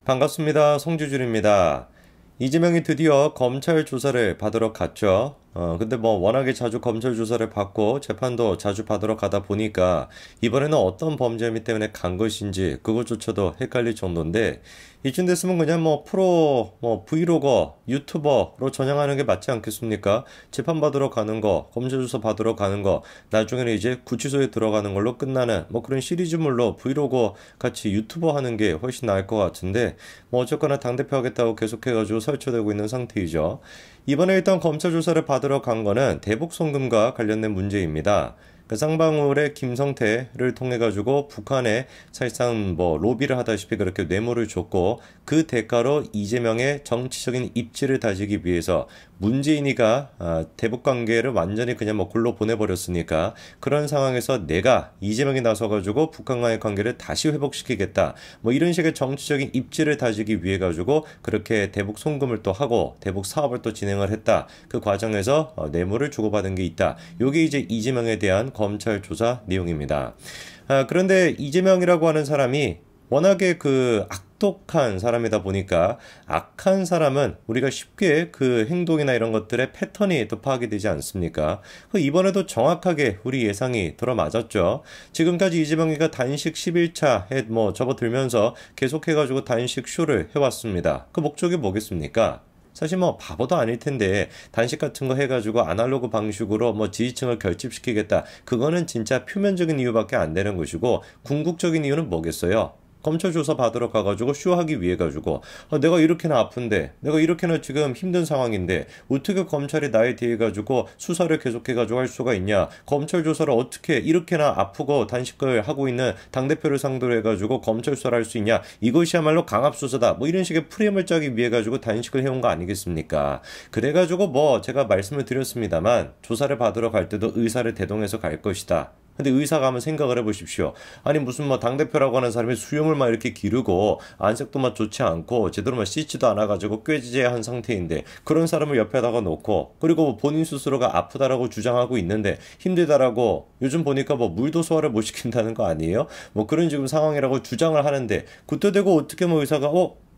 반갑습니다. 송주준입니다. 이재명이 드디어 검찰 조사를 받으러 갔죠. 근데 뭐 워낙에 자주 검찰 조사를 받고 재판도 자주 받으러 가다 보니까 이번에는 어떤 범죄 혐의 때문에 간 것인지 그것조차도 헷갈릴 정도인데, 이쯤 됐으면 그냥 뭐 프로 브이로거 유튜버로 전향하는 게 맞지 않겠습니까? 재판 받으러 가는 거, 검찰 조사 받으러 가는 거, 나중에는 이제 구치소에 들어가는 걸로 끝나는 뭐 그런 시리즈물로 브이로거 같이 유튜버 하는 게 훨씬 나을 것 같은데, 뭐 어쨌거나 당대표 하겠다고 계속해가지고 설치되고 있는 상태이죠. 이번에 일단 검찰 조사를 받으러 간 거는 대북 송금과 관련된 문제입니다. 그 쌍방울의 김성태를 통해 가지고 북한에 사실상 뭐 로비를 하다시피 그렇게 뇌물을 줬고, 그 대가로 이재명의 정치적인 입지를 다지기 위해서 문재인이가 대북 관계를 완전히 그냥 뭐 골로 보내버렸으니까, 그런 상황에서 내가 이재명이 나서가지고 북한과의 관계를 다시 회복시키겠다, 뭐 이런 식의 정치적인 입지를 다지기 위해 가지고 그렇게 대북 송금을 또 하고 대북 사업을 또 진행을 했다. 그 과정에서 뇌물을 주고받은 게 있다. 요게 이제 이재명에 대한 검찰 조사 내용입니다. 그런데 이재명이라고 하는 사람이 워낙에 그 악독한 사람이다 보니까, 악한 사람은 우리가 쉽게 그 행동이나 이런 것들의 패턴이 또 파악이 되지 않습니까? 이번에도 정확하게 우리 예상이 들어맞았죠. 지금까지 이재명이가 단식 11차에 뭐 접어들면서 계속해가지고 단식 쇼를 해왔습니다. 그 목적이 뭐겠습니까? 사실 뭐 바보도 아닐 텐데 단식 같은 거 해가지고 아날로그 방식으로 뭐 지지층을 결집시키겠다, 그거는 진짜 표면적인 이유밖에 안 되는 것이고, 궁극적인 이유는 뭐겠어요? 검찰 조사 받으러 가가지고 쇼하기 위해 가지고, 내가 이렇게나 아픈데, 내가 이렇게나 지금 힘든 상황인데 어떻게 검찰이 나에 대해 가지고 수사를 계속해가지고 할 수가 있냐, 검찰 조사를 어떻게 이렇게나 아프고 단식을 하고 있는 당대표를 상대로 해가지고 검찰 수사를 할 수 있냐, 이것이야말로 강압수사다, 뭐 이런 식의 프레임을 짜기 위해 가지고 단식을 해온 거 아니겠습니까? 그래가지고 뭐 제가 말씀을 드렸습니다만, 조사를 받으러 갈 때도 의사를 대동해서 갈 것이다. 근데 의사가 한번 생각을 해보십시오. 아니 무슨 뭐 당대표라고 하는 사람이 수염을 막 이렇게 기르고 안색도 막 좋지 않고 제대로 막 씻지도 않아가지고 꾀지제한 상태인데, 그런 사람을 옆에다가 놓고, 그리고 본인 스스로가 아프다라고 주장하고 있는데 힘들다라고, 요즘 보니까 뭐 물도 소화를 못 시킨다는 거 아니에요? 뭐 그런 지금 상황이라고 주장을 하는데, 그때 되고 어떻게 뭐 의사가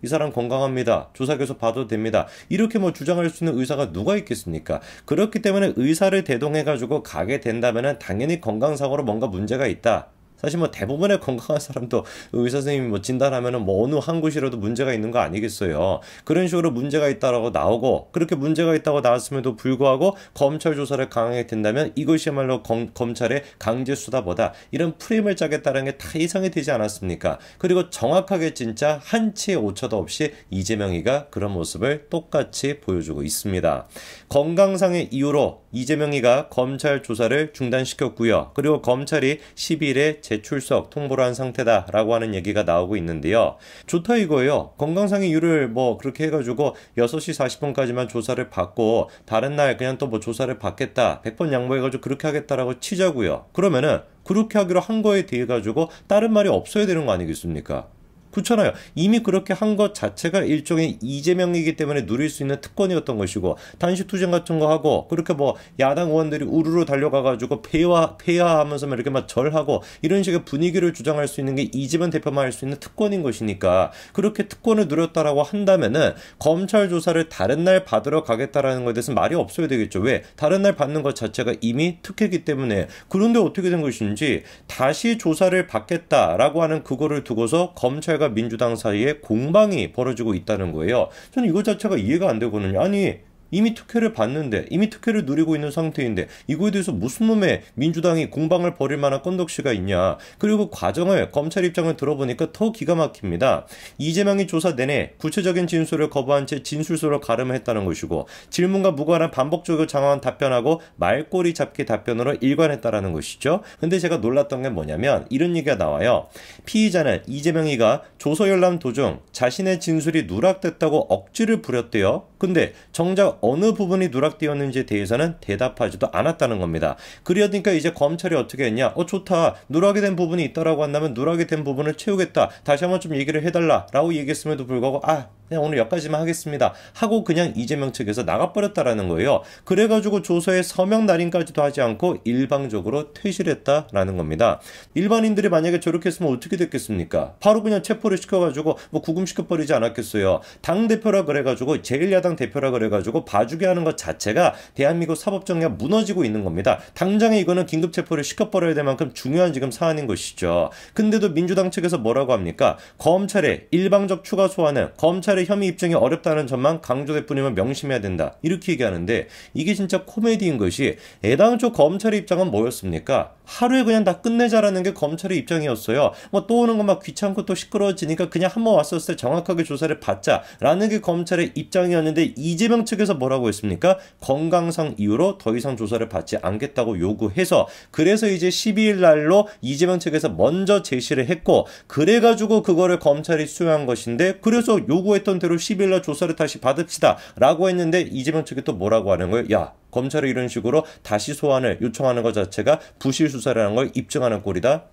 이 사람 건강합니다, 조사 계속 봐도 됩니다, 이렇게 뭐 주장할 수 있는 의사가 누가 있겠습니까? 그렇기 때문에 의사를 대동해가지고 가게 된다면은 당연히 건강상으로 뭔가 문제가 있다. 사실 뭐 대부분의 건강한 사람도 의사 선생님이 뭐 진단하면은 뭐 어느 한 곳이라도 문제가 있는 거 아니겠어요. 그런 식으로 문제가 있다라고 나오고, 그렇게 문제가 있다고 나왔음에도 불구하고 검찰 조사를 강하게 된다면 이것이야말로 검찰의 강제 수사보다, 이런 프레임을 짜겠다는 게 다 예상이 되지 않았습니까? 그리고 정확하게 진짜 한치의 오차도 없이 이재명이가 그런 모습을 똑같이 보여주고 있습니다. 건강상의 이유로 이재명이가 검찰 조사를 중단시켰고요. 그리고 검찰이 10일에 재출석 통보를 한 상태다라고 하는 얘기가 나오고 있는데요. 좋다 이거예요. 건강상의 이유를 뭐 그렇게 해가지고 6시 40분까지만 조사를 받고 다른 날 그냥 또 뭐 조사를 받겠다, 100번 양보해가지고 그렇게 하겠다라고 치자고요. 그러면은 그렇게 하기로 한 거에 대해 가지고 다른 말이 없어야 되는 거 아니겠습니까? 그렇잖아요. 이미 그렇게 한 것 자체가 일종의 이재명이기 때문에 누릴 수 있는 특권이었던 것이고, 단식투쟁 같은 거 하고 그렇게 뭐 야당 의원들이 우르르 달려가가지고 폐하하면서 이렇게 막 절하고 이런 식의 분위기를 주장할 수 있는 게 이재명 대표만 할 수 있는 특권인 것이니까, 그렇게 특권을 누렸다라고 한다면은 검찰 조사를 다른 날 받으러 가겠다라는 것에 대해서는 말이 없어야 되겠죠. 왜? 다른 날 받는 것 자체가 이미 특혜이기 때문에. 그런데 어떻게 된 것인지, 다시 조사를 받겠다라고 하는 그거를 두고서 검찰과 민주당 사이에 공방이 벌어지고 있다는 거예요. 저는 이거 자체가 이해가 안 되거든요. 아니 이미 특혜를 받는데, 이미 특혜를 누리고 있는 상태인데 이거에 대해서 무슨 놈의 민주당이 공방을 벌일 만한 건덕지가 있냐. 그리고 과정을, 검찰 입장을 들어보니까 더 기가 막힙니다. 이재명이 조사 내내 구체적인 진술을 거부한 채 진술서를 가름했다는 것이고, 질문과 무관한 반복적으로 장황한 답변하고 말꼬리 잡기 답변으로 일관했다라는 것이죠. 근데 제가 놀랐던 게 뭐냐면, 이런 얘기가 나와요. 피의자는 이재명이가 조서열람 도중 자신의 진술이 누락됐다고 억지를 부렸대요. 근데 정작 어느 부분이 누락되었는지에 대해서는 대답하지도 않았다는 겁니다. 그러니까 이제 검찰이 어떻게 했냐, 좋다, 누락이 된 부분이 있다라고 한다면 누락이 된 부분을 채우겠다, 다시 한번 좀 얘기를 해달라 라고 얘기했음에도 불구하고 그냥 오늘 여기까지만 하겠습니다 하고 그냥 이재명 측에서 나가버렸다라는 거예요. 그래가지고 조서에 서명 날인까지도 하지 않고 일방적으로 퇴실했다라는 겁니다. 일반인들이 만약에 저렇게 했으면 어떻게 됐겠습니까? 바로 그냥 체포를 시켜가지고 뭐 구금시켜버리지 않았겠어요. 당대표라 그래가지고 제1야당 대표라 그래가지고 봐주게 하는 것 자체가 대한민국 사법정리가 무너지고 있는 겁니다. 당장에 이거는 긴급체포를 시켜버려야 될 만큼 중요한 지금 사안인 것이죠. 근데도 민주당 측에서 뭐라고 합니까? 검찰의 일방적 추가 소환은 검찰의 혐의 입증이 어렵다는 점만 강조될 뿐이면 명심해야 된다. 이렇게 얘기하는데 이게 진짜 코미디인 것이 애당초 검찰의 입장은 뭐였습니까? 하루에 그냥 다 끝내자라는 게 검찰의 입장이었어요. 뭐 또 오는 거 막 귀찮고 또 시끄러워지니까 그냥 한번 왔었을 때 정확하게 조사를 받자라는 게 검찰의 입장이었는데 이재명 측에서 뭐라고 했습니까? 건강상 이유로 더 이상 조사를 받지 않겠다고 요구해서 그래서 이제 12일 날로 이재명 측에서 먼저 제시를 했고 그래가지고 그거를 검찰이 수용한 것인데 그래서 요구했던 대로 10일 날 조사를 다시 받읍시다 라고 했는데 이재명 측이 또 뭐라고 하는 거예요? 야, 검찰이 이런 식으로 다시 소환을 요청하는 것 자체가 부실 수사라는 걸 입증하는 꼴이다.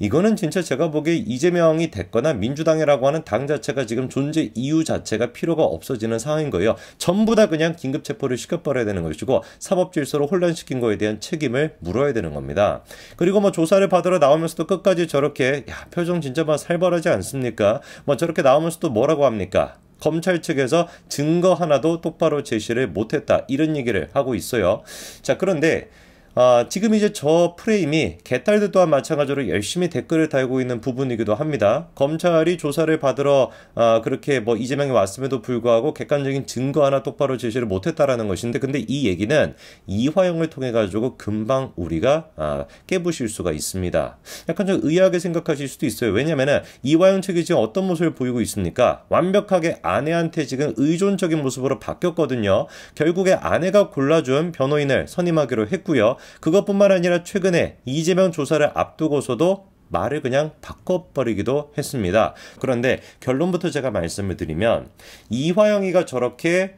이거는 진짜 제가 보기에 이재명이 됐거나 민주당이라고 하는 당 자체가 지금 존재 이유 자체가 필요가 없어지는 상황인 거예요. 전부 다 그냥 긴급체포를 시켜버려야 되는 것이고 사법질서로 혼란시킨 거에 대한 책임을 물어야 되는 겁니다. 그리고 뭐 조사를 받으러 나오면서도 끝까지 저렇게 야, 표정 진짜 막 살벌하지 않습니까? 뭐 저렇게 나오면서도 뭐라고 합니까? 검찰 측에서 증거 하나도 똑바로 제시를 못했다 이런 얘기를 하고 있어요. 자, 그런데 지금 이제 저 프레임이 개딸들 또한 마찬가지로 열심히 댓글을 달고 있는 부분이기도 합니다. 검찰이 조사를 받으러 그렇게 뭐 이재명이 왔음에도 불구하고 객관적인 증거 하나 똑바로 제시를 못했다라는 것인데 근데 이 얘기는 이화영을 통해 가지고 금방 우리가 깨부실 수가 있습니다. 약간 좀 의아하게 생각하실 수도 있어요. 왜냐면은 이화영 측이 지금 어떤 모습을 보이고 있습니까? 완벽하게 아내한테 지금 의존적인 모습으로 바뀌었거든요. 결국에 아내가 골라준 변호인을 선임하기로 했고요. 그것뿐만 아니라 최근에 이재명 조사를 앞두고서도 말을 그냥 바꿔버리기도 했습니다. 그런데 결론부터 제가 말씀을 드리면 이화영이가 저렇게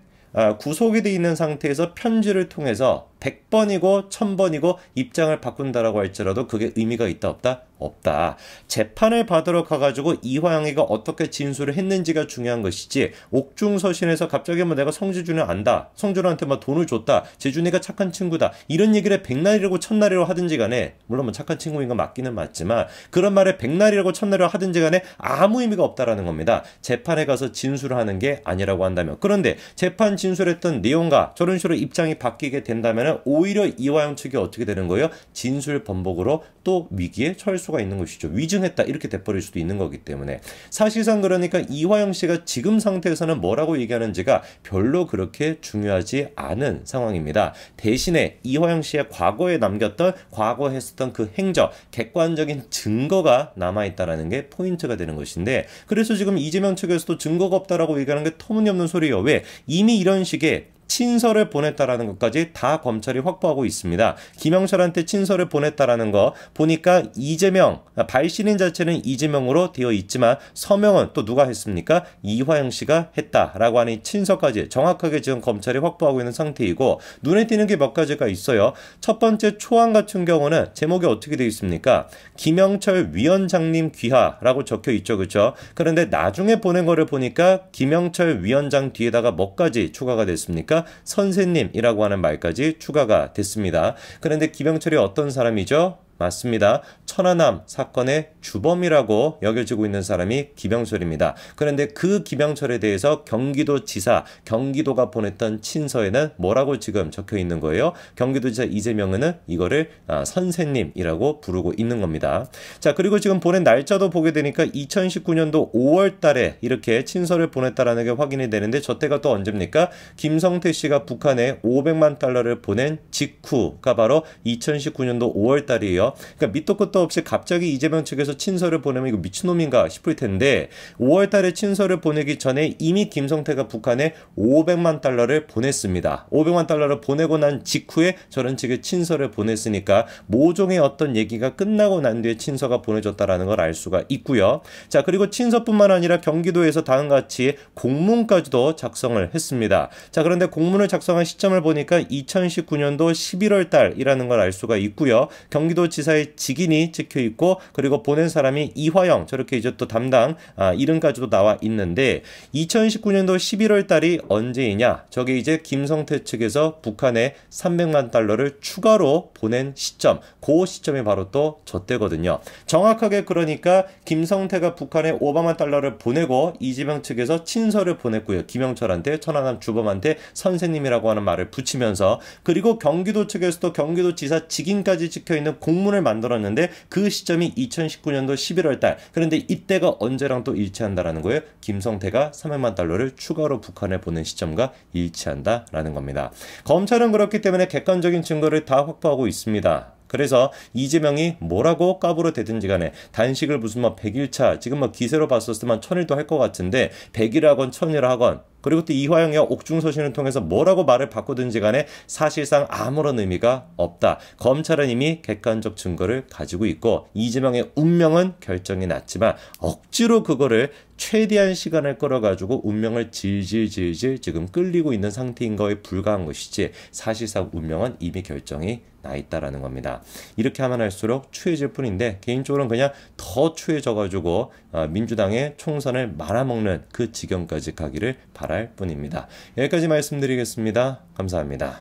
구속이 돼 있는 상태에서 편지를 통해서 100번이고 1000번이고 입장을 바꾼다라고 할지라도 그게 의미가 있다 없다? 없다. 재판을 받으러 가가지고 이화영이가 어떻게 진술을 했는지가 중요한 것이지 옥중서신에서 갑자기 뭐 내가 성재준을 안다. 성준한테 막 돈을 줬다. 재준이가 착한 친구다. 이런 얘기를 백날이라고 천날이라고 하든지 간에 물론 뭐 착한 친구인 건 맞기는 맞지만 그런 말을 백날이라고 천날이라고 하든지 간에 아무 의미가 없다라는 겁니다. 재판에 가서 진술을 하는 게 아니라고 한다면. 그런데 재판 진술했던 내용과 저런 식으로 입장이 바뀌게 된다면 오히려 이화영 측이 어떻게 되는 거예요? 진술 번복으로 또 위기에 처할 수가 있는 것이죠. 위증했다 이렇게 돼버릴 수도 있는 거기 때문에 사실상 그러니까 이화영 씨가 지금 상태에서는 뭐라고 얘기하는지가 별로 그렇게 중요하지 않은 상황입니다. 대신에 이화영 씨의 과거에 남겼던 과거에 했었던 그 행적 객관적인 증거가 남아있다는 게 포인트가 되는 것인데 그래서 지금 이재명 측에서도 증거가 없다라고 얘기하는 게 터무니없는 소리예요. 왜? 이미 이런 식의 친서를 보냈다라는 것까지 다 검찰이 확보하고 있습니다. 김영철한테 친서를 보냈다라는 거 보니까 이재명, 발신인 자체는 이재명으로 되어 있지만 서명은 또 누가 했습니까? 이화영 씨가 했다라고 하는 이 친서까지 정확하게 지금 검찰이 확보하고 있는 상태이고 눈에 띄는 게 몇 가지가 있어요. 첫 번째 초안 같은 경우는 제목이 어떻게 되어 있습니까? 김영철 위원장님 귀하라고 적혀 있죠. 그렇죠? 그런데 나중에 보낸 거를 보니까 김영철 위원장 뒤에다가 뭐까지 추가가 됐습니까? 선생님이라고 하는 말까지 추가가 됐습니다. 그런데 김영철이 어떤 사람이죠? 맞습니다. 천안함 사건의 주범이라고 여겨지고 있는 사람이 김영철입니다. 그런데 그 김영철에 대해서 경기도지사, 경기도가 보냈던 친서에는 뭐라고 지금 적혀 있는 거예요? 경기도지사 이재명은 이거를 선생님이라고 부르고 있는 겁니다. 자, 그리고 지금 보낸 날짜도 보게 되니까 2019년도 5월 달에 이렇게 친서를 보냈다라는 게 확인이 되는데 저 때가 또 언제입니까? 김성태 씨가 북한에 500만 달러를 보낸 직후가 바로 2019년도 5월 달이에요. 그러니까 밑도 끝도 없이 갑자기 이재명 측에서 친서를 보내면 이거 미친놈인가 싶을 텐데 5월 달에 친서를 보내기 전에 이미 김성태가 북한에 500만 달러를 보냈습니다. 500만 달러를 보내고 난 직후에 저런 측에 친서를 보냈으니까 모종의 어떤 얘기가 끝나고 난 뒤에 친서가 보내졌다라는 걸 알 수가 있고요. 자, 그리고 친서뿐만 아니라 경기도에서 다음과 같이 공문까지도 작성을 했습니다. 자, 그런데 공문을 작성한 시점을 보니까 2019년도 11월 달이라는 걸 알 수가 있고요. 경기도지사 경기도지사의 직인이 찍혀 있고 그리고 보낸 사람이 이화영 저렇게 이제 또 담당 이름까지도 나와 있는데 2019년도 11월 달이 언제이냐? 저게 이제 김성태 측에서 북한에 300만 달러를 추가로 보낸 시점, 그 시점이 바로 또 저때거든요. 정확하게 그러니까 김성태가 북한에 500만 달러를 보내고 이재명 측에서 친서를 보냈고요. 김영철한테, 천안함 주범한테 선생님이라고 하는 말을 붙이면서 그리고 경기도 측에서도 경기도지사 직인까지 찍혀있는 공문을 만들었는데 그 시점이 2019년도 11월 달. 그런데 이때가 언제랑 또 일치한다라는 거예요. 김성태가 300만 달러를 추가로 북한에 보낸 시점과 일치한다라는 겁니다. 검찰은 그렇기 때문에 객관적인 증거를 다 확보하고 있습니다. 그래서 이재명이 뭐라고 까불어대든지 간에 단식을 무슨 100일차 지금 기세로 봤었으면 1000일도 할 것 같은데 100일 하건 1000일 하건 그리고 또 이화영이 옥중서신을 통해서 뭐라고 말을 바꾸든지 간에 사실상 아무런 의미가 없다. 검찰은 이미 객관적 증거를 가지고 있고 이재명의 운명은 결정이 났지만 억지로 그거를 최대한 시간을 끌어가지고 운명을 질질질질 지금 끌리고 있는 상태인 거에 불과한 것이지 사실상 운명은 이미 결정이 나 있다라는 겁니다. 이렇게 하면 할수록 추해질 뿐인데 개인적으로는 그냥 더 추해져가지고 민주당의 총선을 말아먹는 그 지경까지 가기를 바랄 뿐입니다. 여기까지 말씀드리겠습니다. 감사합니다.